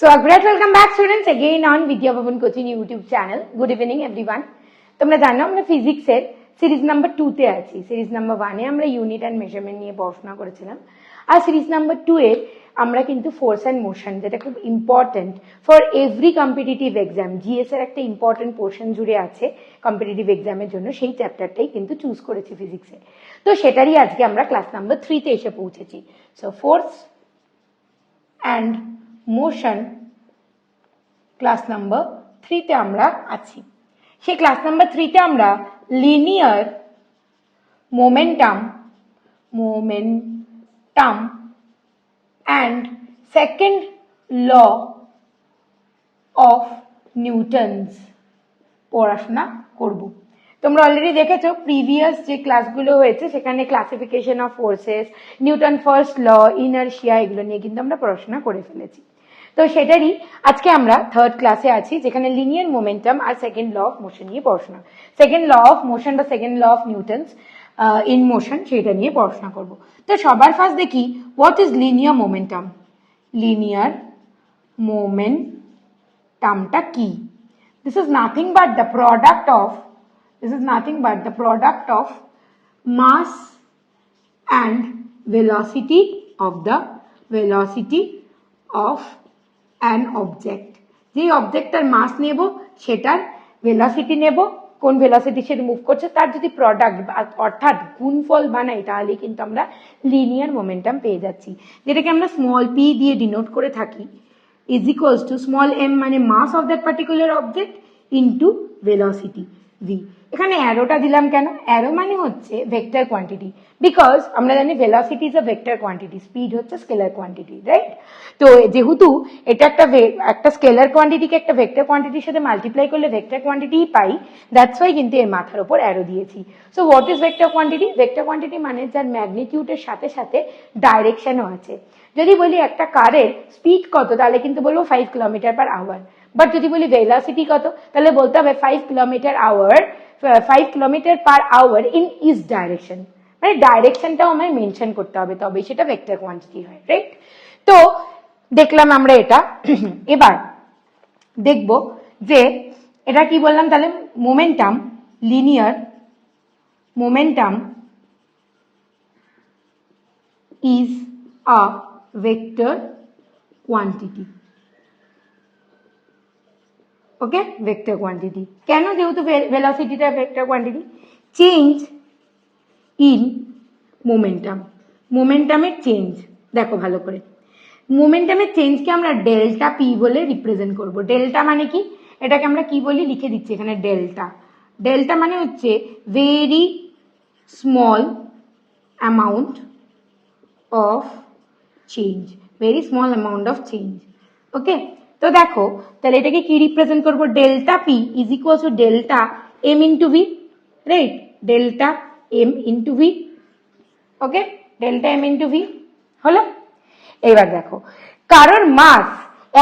So a great welcome back students again on Vidya Bhavan Coaching YouTube channel. Good evening everyone. তোমরা জানো আমরা ফিজিক্সের series number 2 তে আছি। সিরিজ নাম্বার 1 এ আমরা ইউনিট এন্ড মেজারমেন্ট নিয়ে পড়াশোনা করেছিলাম। আর সিরিজ নাম্বার 2 এ আমরা কিন্তু ফোর্স এন্ড মোশন, যেটা খুব important for every competitive exam, GS এর একটা ইম্পর্টেন্ট পোর্শন জুড়ে আছে কম্পিটিটিভ এক্সামের জন্য, সেই চ্যাপ্টারটাই কিন্তু চুজ করেছি ফিজিক্সে। তো সেটারই আজকে আমরা ক্লাস নাম্বার 3 তে এসে পৌঁছেছি। So force and motion class number 3 তে আমরা আছি। সেই ক্লাস নাম্বার 3 তে আমরা linear momentum and second law of Newton's পড়াশোনা করব। তোমরা অলরেডি দেখেছো প্রিভিয়াস যে ক্লাসগুলো হয়েছে সেখানে classification of forces, Newton first law, inertia, এগুলো নিয়ে কিন্তু আমরা পড়াশোনা করে ফেলেছি। তো সেটারই আজকে আমরা থার্ড ক্লাসে আছি, যেখানে লিনিয়ার মোমেন্টাম আর সেকেন্ড ল অফ মোশন নিয়ে পড়াশোনা, সেকেন্ড ল অফ মোশন বা second law of Newton's in motion, সেটা নিয়ে পড়াশোনা করব। তো সবার ফার্স্ট দেখি what is linear momentum. Linear মোমেন্টামটা কি? This is nothing but the product of mass and velocity of an object. যে অবজেক্টটার মাস নেব সেটার ভেলোসিটি নেব, কোন ভেলোসিটি সেটা মুভ করছে তার যদি প্রোডাক্ট অর্থাৎ গুণফল বানাই তাহলে কিন্তু আমরা লিনিয়ার মোমেন্টাম পেয়ে যাচ্ছি, যেটাকে আমরা স্মল পি দিয়ে ডিনোট করে থাকি, is equals to small m মানে mass of that particular object into velocity v। এখানে অ্যারোটা দিলাম কেন? অ্যারো মানে হচ্ছে ভেক্টর কোয়ান্টিটি, বিকজ আমরা জানি velocity is a vector quantity, speed হচ্ছে স্কেলার কোয়ান্টিটি, রাইট? তো যেহেতু এটা একটা স্কেলার কোয়ান্টিটিকে একটা ভেক্টর কোয়ান্টিটির সাথে মাল্টিপ্লাই করলে vector quantity pi, that's why কিন্তু এর মাথার উপর অ্যারো দিয়েছি। So what is vector quantity? Vector quantity মানে যার ম্যাগনিটিউডের সাথে সাথে ডাইরেকশনও আছে। যদি বলি একটা কারের স্পিড কত তাহলে কিন্তু বলবো 5 কিলোমিটার পার আওয়ার, বাট যদি বলি ভেলোসিটি কত তাহলে বলতে হবে 5 kilometre per hour in east direction, মানে ডাইরেকশনটাও আমায় মেনশন করতে হবে, তবে সেটা ভেক্টর কোয়ান্টিটি হয়, রাইট? তো দেখলাম আমরা এটা। এবার দেখব যে এটা কি বললাম, তাহলে momentum, linear momentum is a vector quantity, okay? Vector quantity কেন? যেহেতু ভেলোসিটিটা vector quantity. Change in momentum, মোমেন্টামের চেঞ্জ দেখো ভালো করে, মোমেন্টামের চেঞ্জকে আমরা ডেল্টা পি বলে রিপ্রেজেন্ট করব। ডেল্টা মানে কি? এটাকে আমরা কি বলি লিখে দিচ্ছি এখানে, ডেল্টা। ডেল্টা মানে হচ্ছে very small amount of change, very small amount of change, okay? তো দেখো তাহলে এটাকে কি রিপ্রেজেন্ট করবো? Delta P is equal to delta M into V, right? Delta M into V, okay? Delta M into V হলো। এবার দেখো কারণ মাস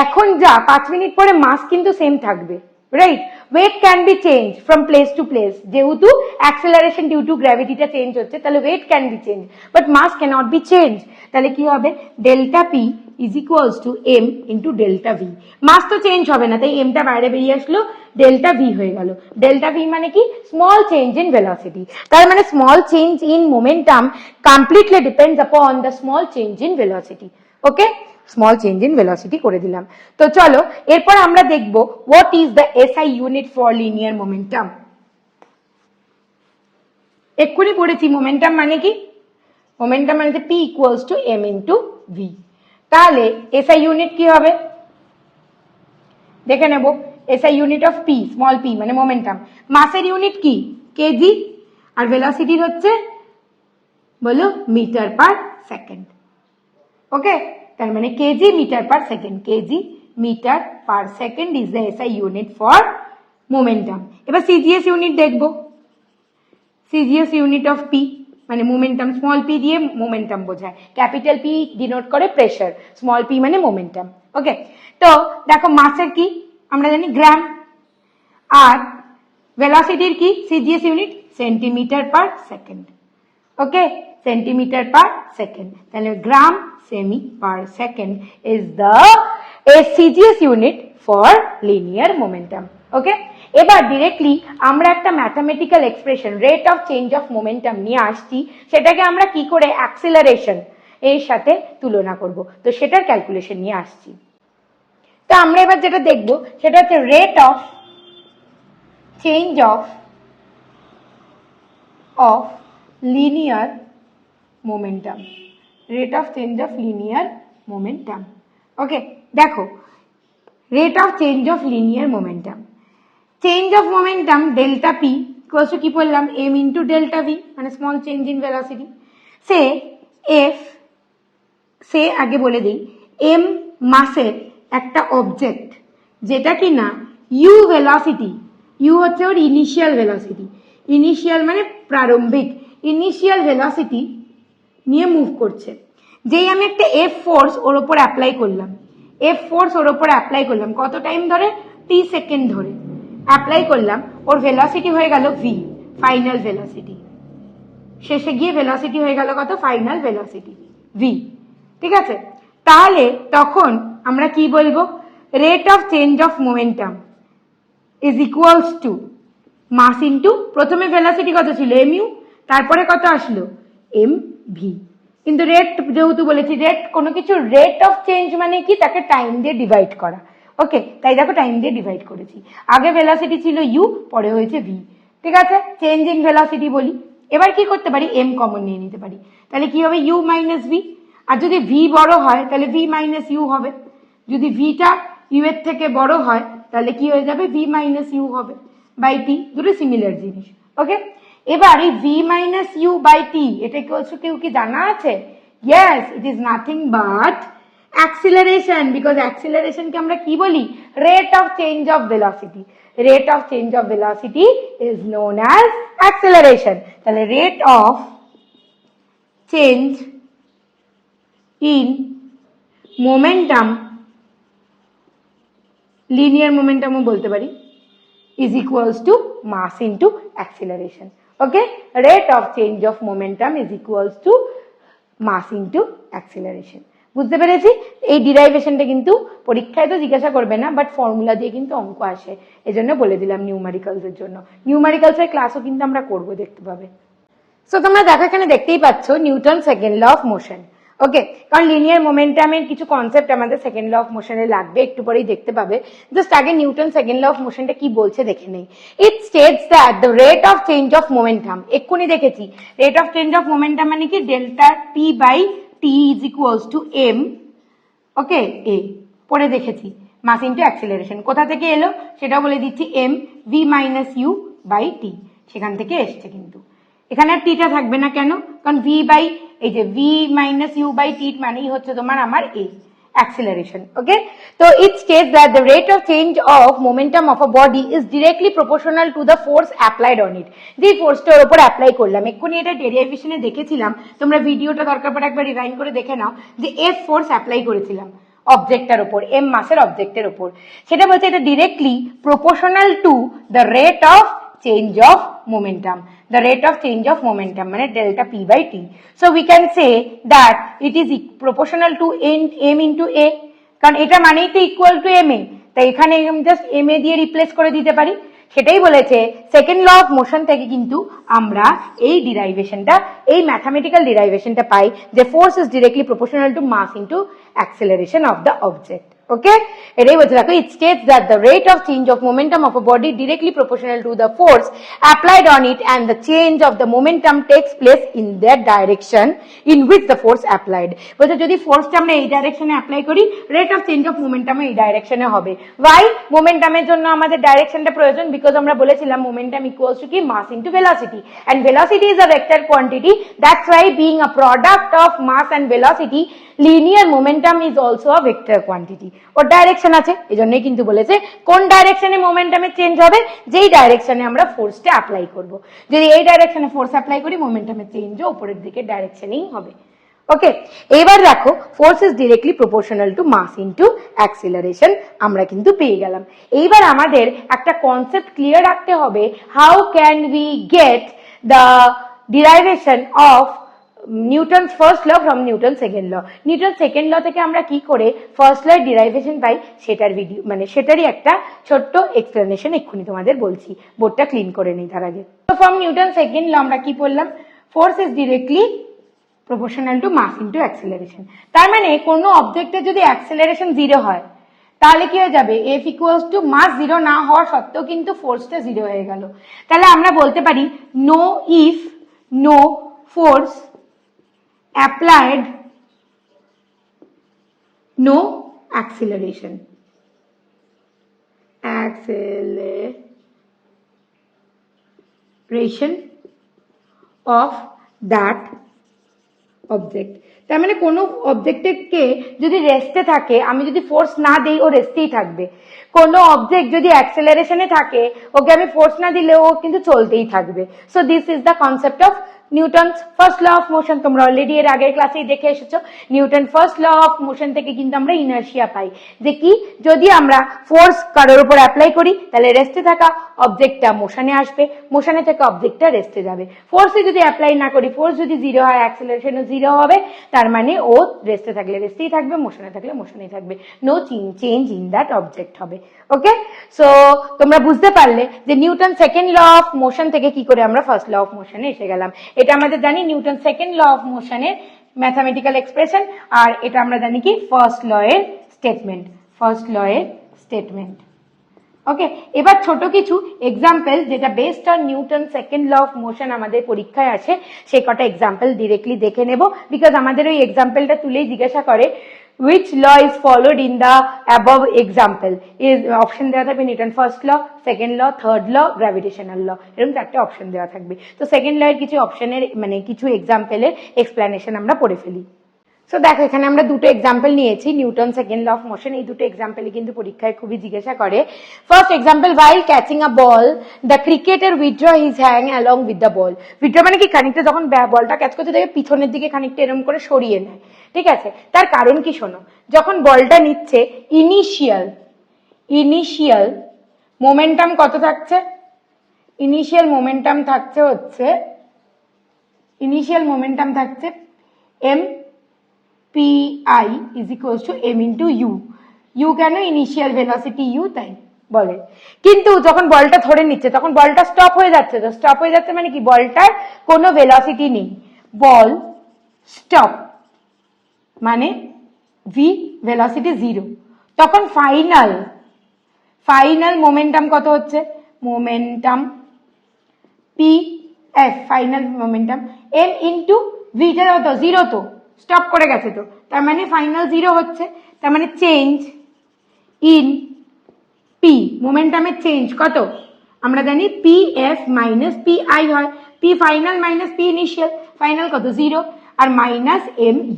এখন যা 5 মিনিট পরে মাস কিন্তু সেম থাকবে, right? Weight can be change from place to place, যেহেতু অ্যাক্সেলারেশন ডিউ টু গ্র্যাভিটিটা চেঞ্জ হচ্ছে তাহলে weight can be change but mass cannot be change. তাহলে কি হবে? Delta P is equals to M into delta V. Mass তো change হবে না, তাই এমটা বাইরে বেরিয়ে আসলো, ডেল্টা ভি হয়ে গেল। ডেল্টা ভি মানে কি? Small change in velocity. তার মানে small change in momentum completely depends upon the small change in velocity, okay? Small change in velocity করে দিলাম। তো চলো এরপর আমরা দেখব what is the SI unit for linear momentum. এক্ষুনি পড়েছি মোমেন্টাম মানে কি? মোমেন্টাম মানে P equals to M into V. তাহলে এসআই ইউনিট কি হবে দেখে নেব। SI unit of P, small P মানে মোমেন্টাম। মাসের ইউনিট কি? কেজি, আর ভেলোসিটির হচ্ছে বলো মিটার পার সেকেন্ড, ওকে? তার মানে KG metre per second, KG metre per second is the SI unit for momentum. এবার সিজিএস ইউনিট দেখবো। সিজিএস ইউনিট অফ পি মানে মোমেন্টাম, স্মল পি দিয়ে মোমেন্টাম বোঝায়, ক্যাপিটাল পি ডিনোট করে pressure, small P মানে momentum, okay? তো দেখো মাসের কি আমরা জানি গ্রাম, আর ভেলোসিটির কি CGS unit centimetre per second, okay? Centimetre per second, তাহলে gram cm per second is the CGS unit for linear momentum. Okay, এবার ডিরেক্টলি আমরা একটা mathematical expression rate of change of momentum নিয়ে আসছি, সেটাকে আমরা কি করে অ্যাক্সিলারেশন এর সাথে তুলনা করব, তো সেটার ক্যালকুলেশন নিয়ে আসছি। তো আমরা এবার যেটা দেখব সেটা হচ্ছে rate of change of linear momentum, rate of change of linear momentum. Okay, দেখো rate of change of linear momentum, change of momentum delta P equals to কি বললাম, এম ইন্টু ডেল্টা ভি, মানে স্মল চেঞ্জ ইন ভেলোসিটি। সে আগে বলে দিই, M মাসের একটা অবজেক্ট যেটা কি না ইউ ভেলোসিটি, ইউ হচ্ছে ওর ইনিশিয়াল ভেলোসিটি, ইনিশিয়াল মানে প্রারম্ভিক, ইনিশিয়াল ভেলোসিটি নিয়ে মুভ করছে। যেই আমি একটা এফ ফোর্স ওর ওপর অ্যাপ্লাই করলাম, এফ ফোর্স ওর ওপর অ্যাপ্লাই করলাম, কত টাইম ধরে, টি সেকেন্ড ধরে অ্যাপ্লাই করলাম, ওর ভেলোসিটি হয়ে গেল ভি, ফাইনাল ভেলোসিটি। শেষে গিয়ে ভেলোসিটি হয়ে গেল কত, ফাইনাল ভেলোসিটি ভি। ঠিক আছে, তাহলে তখন আমরা কি বলবো, rate of change of momentum is equals to mass into, প্রথমে ভেলোসিটি কত ছিল এম ইউ, তারপরে কত আসলো এম ভি। কিন্তু রেট যেহেতু বলেছি, রেট কোনো কিছু রেট অফ চেঞ্জ মানে কি, তাকে টাইম দিয়ে ডিভাইড করা। ওকে, তাই দেখো টাইম দিয়ে ডিভাইড করেছি, আগে ভেলোসিটি ছিল ইউ, পরে হয়েছে ভি। ঠিক আছে, চেঞ্জ ইন ভেলোসিটি বলি। এবার কি করতে পারি, এম কমন নিয়ে নিতে পারি, তাহলে কি হবে ইউ মাইনাস ভি। আর যদি ভি বড় হয় তাহলে ভি মাইনাস ইউ হবে, যদি ভিটা ইউ এর থেকে বড় হয় তাহলে কি হয়ে যাবে, ভি মাইনাস ইউ হবে বাই টি, দুটো সিমিলার জিনিস। ওকে, এবার এই V minus U by T এটা কেউ কি জানা আছে? Yes, it is nothing but acceleration, because অ্যাক্সিলারেশনকে আমরা কি বলি, rate of change of velocity. Rate of change of velocity is known as acceleration. তাহলে rate of change in momentum, linear মোমেন্টামও বলতে পারি, is equals to mass into acceleration. Okay, rate of change of momentum is equals to mass into acceleration. বুঝতে পেরেছি? এই ডিরাইভেশনটা কিন্তু পরীক্ষায় তো জিজ্ঞাসা করবে না, বাট ফর্মুলা দিয়ে কিন্তু অঙ্ক আসে, এজন্য বলে দিলাম নিউমারিক্যালস এর জন্য। নিউমারিক্যালস এর ক্লাসও কিন্তু আমরা করব, দেখতে পাবে। সো তোমরা দেখো এখানে দেখতেই পাচ্ছ Newton second law of motion. Okay, কারণ লিনিয়ার মোমেন্টামের কিছু কনসেপ্ট আমাদের সেকেন্ড ল অফ মোশনে লাগবে, একটু পরেই দেখতে পাবে। জাস্ট আগে নিউটন সেকেন্ড ল অফ মোশনটা কি বলছে দেখে নেই। It states that the rate of change of momentum, এক্ষুনি দেখেছি rate of change of momentum মানে কি, delta P by T is equals to M, okay এ পরে দেখেছি, মাস ইন্টু অ্যাক্সিলারেশন। কোথা থেকে এলো সেটা বলে দিচ্ছি, M V minus U by T, সেখান থেকে এসছে। কিন্তু এখানে আর টিটা থাকবে না, কেন, কারণ ভি বাই এই যে ভি মাইনাস ইউ বাই টি মানেই হচ্ছে তোমার আমার এ, acceleration. Okay, so it states that the rate of change of momentum of a body is directly proportional to the force applied on it. যে ফোর্সটার উপর অ্যাপ্লাই করলাম, এক্ষুনি এটা ডেরিভেশনে দেখেছিলাম, তোমরা ভিডিওটা দরকার পড়ে একবার রিভাইন্ড করে দেখে নাও, যে এফ ফোর্স অ্যাপ্লাই করেছিলাম অবজেক্টটার উপর, এম মাসের অবজেক্টের উপর, সেটা বলছে এটা directly proportional to the rate of change of momentum, the rate of change of momentum মানে delta p by t. So we can say that it is proportional to m into a, কারণ এটা মানেই তো equal to ma, তাই এখানে just ma দিয়ে replace করে দিতে পারি। সেটাই বলেছে সেকেন্ড ল অফ মোশন থেকে কিন্তু আমরা এই ডিরাইভেশনটা, এই ম্যাথামেটিক্যাল ডিরাইভেশনটা পাই, যে force is directly proportional to mass into acceleration of the object. Okay, এটাই বলছে দেখো, it states that the rate of change of momentum of a body directly proportional to the force applied on it, and the change of the momentum takes place in that direction in which the force applied. বলছে যদি ফোর্সটা আমরা এই ডাইরেকশনে apply করি, rate of change of momentum এই ডাইরেকশনে হবে। Y মোমেন্টামের জন্য আমাদের ডাইরেকশনটা প্রয়োজন, বিকজ আমরা বলেছিলাম মোমেন্টাম ইকুয়ালস টু কি, mass into velocity, and velocity is a vector quantity, that's why being a product of mass and velocity, linear momentum is also a vector quantity. ওর ডাইরেকশন আছে, এই জন্যই কিন্তু বলেছে কোন ডাইরেকশনে মোমেন্টামের চেঞ্জ হবে, যেই ডাইরেকশনে আমরা ফোর্সটা অ্যাপ্লাই করব। যদি এই ডাইরেকশনে ফোর্স অ্যাপ্লাই করি, মোমেন্টামের চেঞ্জও উপরের দিকে ডাইরেকশনেই হবে। ওকে, এবার দেখো force is directly proportional to mass into acceleration আমরা কিন্তু পেয়ে গেলাম। এইবার আমাদের একটা কনসেপ্ট ক্লিয়ার রাখতে হবে, how can we get the derivation of Newton's first law from Newton second law. Newton second law থেকে আমরা কি করে ফার্স্ট ল এর ডিরাইভেশন পাই সেটার ভিডিও, মানে সেটারই একটা ছোট্ট এক্সপ্লেনেশন এক্ষুনি তোমাদের বলছি। বোর্ডটা ক্লিন করে নিই তার আগে। তো ফ্রম নিউটন সেকেন্ড ল আমরা কি বললাম, force is directly proportional to mass into acceleration. তার মানে কোনো অবজেক্টের যদি অ্যাক্সেলারেশন 0 হয় তাহলে কি হয়ে যাবে, এফ ইকুয়ালস টু মাস 0 না হওয়ার সত্ত্বেও কিন্তু ফোর্সটা 0 হয়ে গেল। তাহলে আমরা বলতে পারি no if no force applied no acceleration. acceleration of that object. তার মানে কোনো অবজেক্টকে যদি রেস্টে থাকে, আমি যদি ফোর্স না দিই ও রেস্টেই থাকবে। কোনো অবজেক্ট যদি অ্যাক্সেলারেশনে থাকে, ওকে আমি ফোর্স না দিলে ও কিন্তু চলতেই থাকবে। So this is the concept of Newton's first law of motion. তোমরা অলরেডি এর আগের ক্লাসেই দেখে এসেছো। Newton first law of motion থেকে কিন্তু আমরা ইনার্শিয়া পাই, যে কি যদি আমরা ফোর্স কারোর উপর অ্যাপ্লাই করি তাহলে রেস্টে থাকা অবজেক্টটা মোশনে আসবে, মোশনে থেকে অবজেক্টটা রেস্টে যাবে। ফোর্সে যদি অ্যাপ্লাই না করি, ফোর্স যদি 0 হয়, অ্যাক্সেলারেশনও 0 হবে, তার মানে ও রেস্টে থাকলে রেস্টেই থাকবে, মোশনে থাকলে মোশনেই থাকবে। No change in that object হবে। ওকে, সো তোমরা বুঝতে পারলে যে Newton second law of motion থেকে কি করে আমরা ফার্স্ট ল অফ মোশনে এসে গেলাম। এটা আমাদের জানি নিউটন সেকেন্ড ল অফ মোশনের ম্যাথামেটিক্যাল এক্সপ্রেশন, আর এটা আমরা জানি কি ফার্স্ট ল এর স্টেটমেন্ট, ফার্স্ট ল এর স্টেটমেন্ট। ওকে, এবার ছোট কিছু এক্সাম্পল যেটা based on Newton second law of motion আমাদের পরীক্ষায় আছে, সেই কটা এক্সাম্পল ডিরেক্টলি দেখে নেব, বিকজ আমাদের ওই এক্সাম্পলটা তুলেই জিজ্ঞাসা করে which law is followed in the above example is option দেওয়া থাকবে Newton first law, second law, third law, gravitational law, এরকম 4টে অপশন দেওয়া থাকবে। তো সেকেন্ড ল এর কিছু অপশনের মানে কিছু এক্সাম্পলের এক্সপ্লেনেশন আমরা পড়ে ফেলি। সো দেখো এখানে আমরা দুটো এক্সাম্পল নিয়েছি Newton second law of motion. এই দুটো এক্সাম্পলে কিন্তু পরীক্ষায় খুবই জিজ্ঞাসা করে। First example, while catching a ball the cricketer withdraw his hand along with the ball. withdraw মানে কি খানিকটা যখন বলটা ক্যাচ করতে দেখে পিছনের দিকে খানিকটা এরকম করে সরিয়ে নেয়, ঠিক আছে। তার কারণ কি শোনো, যখন বলটা নিচ্ছে ইনিশিয়াল মোমেন্টাম কত থাকছে, ইনিশিয়াল মোমেন্টাম থাকছে m pi is equals to m into u. u কেন, ইনিশিয়াল ভেলোসিটি u, তাই বলে। কিন্তু যখন বলটা ধরে নিচ্ছে তখন বলটা স্টপ হয়ে যাচ্ছে। তো স্টপ হয়ে যাচ্ছে মানে কি, বলটার কোনো ভেলোসিটি নেই, বল স্টপ মানে v ভেলোসিটি 0। তখন ফাইনাল মোমেন্টাম কত হচ্ছে, momentum pf, final momentum m into v, টা কত 0, তো স্টপ করে গেছে, তো তার মানে ফাইনাল 0 হচ্ছে। তার মানে চেঞ্জ ইন পি, মোমেন্টামের চেঞ্জ কত, আমরা জানি pf মাইনাস pi হয়, p final minus p initial, final কত 0, আর মাইনাস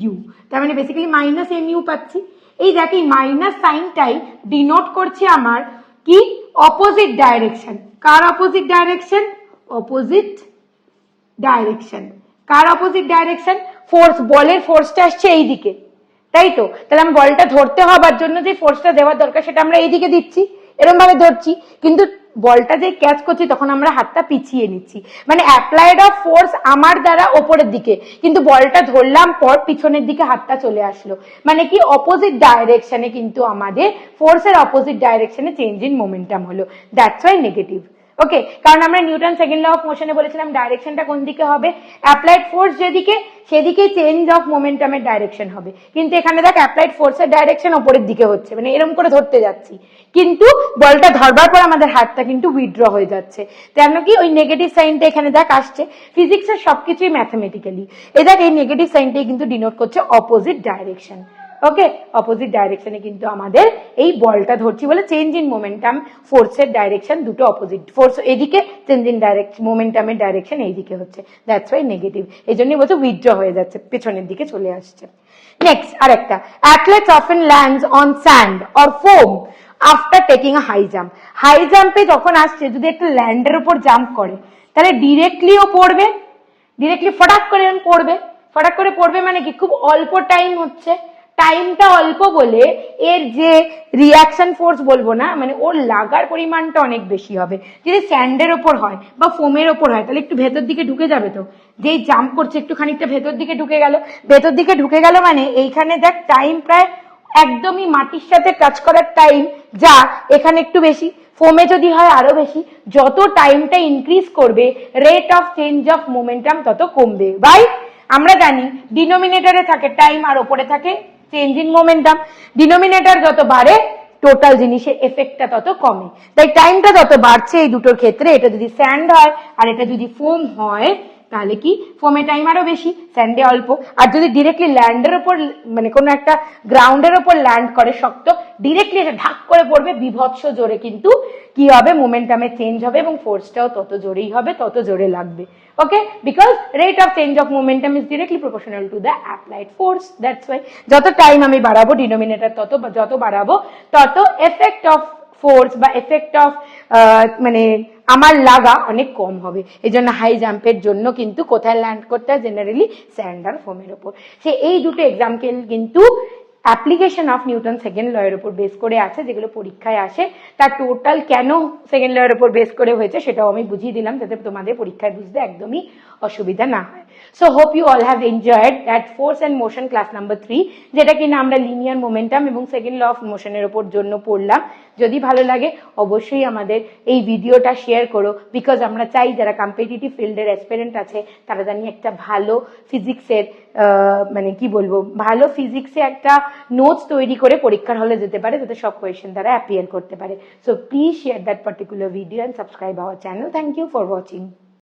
mu, তার মানে বেসিক্যালি মাইনাস mu পাচ্ছি। এই দেখ এই মাইনাস সাইনটাই ডিনোট করছে আমার কি, অপোজিট ডাইরেকশন। কার অপোজিট ডাইরেকশন, কার অপোজিট ডাইরেকশন, ফোর্স, বলের ফোর্সটা আসছে এই দিকে, তাই তো। তাহলে আমি বলটা ধরতে হবার জন্য যে ফোর্সটা দেওয়ার দরকার সেটা আমরা এইদিকে দিচ্ছি, এরকম ভাবে ধরছি, কিন্তু বলটা যে ক্যাচ করছি তখন আমরা হাতটা পিছিয়ে নিচ্ছি, মানে অ্যাপ্লাইড অফ ফোর্স আমার দ্বারা ওপরের দিকে, কিন্তু বলটা ধরলাম পর পিছনের দিকে হাতটা চলে আসলো, মানে কি অপোজিট ডাইরেকশনে কিন্তু আমাদের ফোর্সের অপোজিট ডাইরেকশনে চেঞ্জ ইন মোমেন্টাম হলো, দ্যাটস ওয়াই নেগেটিভ। ওকে, কারণ আমরা নিউটন সেকেন্ড ল অফ মোশনে বলেছিলাম ডাইরেকশনটা কোন দিকে হবে, অ্যাপ্লাইড ফোর্স যেদিকে সেদিকে চেঞ্জ অফ মোমেন্টামের ডাইরেকশন হবে। কিন্তু এখানে দেখ অ্যাপ্লাইড ফোর্সের ডাইরেকশন ওপরের দিকে হচ্ছে, মানে এরকম করে ধরতে যাচ্ছি, কিন্তু বলটা ধরবার পর আমাদের হাতটা কিন্তু উইথড্র হয়ে যাচ্ছে, কেন কি ওই নেগেটিভ সাইনটা এখানে দেখ আসছে। ফিজিক্সের সবকিছুই ম্যাথমেটিক্যালি, এই দেখ এই নেগেটিভ সাইনটাই কিন্তু ডিনোট করছে অপোজিট ডাইরেকশন। ওকে, অপোজিট ডাইরেকশনে কিন্তু আমাদের এই বলটা ধরছি বলে চেঞ্জ ইন মোমেন্টাম, ফোর্সের ডাইরেকশন দুটো অপোজিট, ফোর্স এদিকে, চেঞ্জ ইন মোমেন্টামের ডাইরেকশন এইদিকে হচ্ছে, দ্যাটস ওয়াই নেগেটিভ। এই জন্যই বলছে উইথড্র হয়ে যাচ্ছে, পেছনের দিকে চলে আসছে। নেক্সট আরেকটা, athletes often lands on sand or foam after taking a high jump. High জাম্পে যখন আসছে যদি একটা ল্যান্ডের উপর জাম্প করে তাহলে ডিরেক্টলিও পড়বে, ডিরেক্টলি ফটাক করে পড়বে, ফটাক করে পড়বে মানে কি খুব অল্প টাইম হচ্ছে, টাইমটা অল্প বলে এর যে রিয়াকশন ফোর্স বলবো না, মানে ওর লাগার পরিমাণটা অনেক বেশি হবে। যদি স্যান্ডের ওপর হয় বা ফোমের ওপর হয় তাহলে একটু ভেতর দিকে ঢুকে যাবে, তো যেই জাম্প করছে একটু খানিকটা ভেতর দিকে ঢুকে গেল, ভেতর দিকে ঢুকে গেল মানে এইখানে দেখ টাইম প্রায় একদমই মাটির সাথে টাচ করার টাইম যা এখানে একটু বেশি, ফোমে যদি হয় আরো বেশি। যত টাইমটা ইনক্রিজ করবে rate of change of momentum তত কমবে। বাই আমরা জানি ডিনোমিনেটরে থাকে টাইম আর ওপরে থাকে চেঞ্জ ইন মোমেন্টাম। ডিনোমিনেটর যত বাড়ে টোটাল জিনিসের এফেক্টটা তত কমে। তাই টাইমটা যত বাড়ছে এই দুটোর ক্ষেত্রে, এটা যদি স্যান্ড হয় আর এটা যদি ফোম হয় তাহলে কি ফোমে টাইম আরো বেশি, স্যান্ডে অল্প। আর যদি ডিরেক্টলি ল্যান্ডের ওপর মানে কোনো একটা গ্রাউন্ডের ওপর ল্যান্ড করে শক্ত, ডিরেক্টলি এটা ঢাক করে পড়বে বিভৎস জোরে, কিন্তু কি হবে মোমেন্টামে চেঞ্জ হবে এবং ফোর্সটাও তত জোরেই হবে, তত জোরে লাগবে। Okay, because rate of change of momentum is directly proportional to the applied force. That's why যত টাইম আমি বাড়াবো ডিনোমিনেটর তত যত বাড়াবো তত এফেক্ট অফ ফোর্স বা এফেক্ট অফ মানে আমার লাগা অনেক কম হবে। এই জন্য হাই জাম্পের জন্য কিন্তু কোথায় ল্যান্ড করতে হয়, জেনারেলি স্যান্ড আর ফোমের ওপর। সে এই দুটো এক্সাম্পল কিন্তু application of Newton second law এর উপর বেস করে আছে, যেগুলো পরীক্ষায় আসে। তার টোটাল কেন সেকেন্ড ল এর উপর বেস করে হয়েছে সেটাও আমি বুঝিয়ে দিলাম, যাতে তোমাদের পরীক্ষায় বুঝতে একদমই অসুবিধা না হয়। So hope you all have enjoyed that force and motion class number 3, যেটা কিনা আমরা লিনিয়ার মোমেন্টাম এবং সেকেন্ড ল অফ মোশনের উপর জন্য পড়লাম। যদি ভালো লাগে অবশ্যই আমাদের এই ভিডিওটা শেয়ার করো, বিকজ আমরা চাই যারা কম্পিটিটিভ ফিল্ডের অ্যাসপিরেন্ট আছে তারা জানি একটা ভালো ফিজিক্সের মানে কি বলবো ভালো ফিজিক্সে একটা নোটস তৈরি করে পরীক্ষার হলে যেতে পারে, যাতে সব কোয়েশ্চেন তারা অ্যাপিয়ার করতে পারে। So please share that particular video and subscribe our channel. Thank you for watching.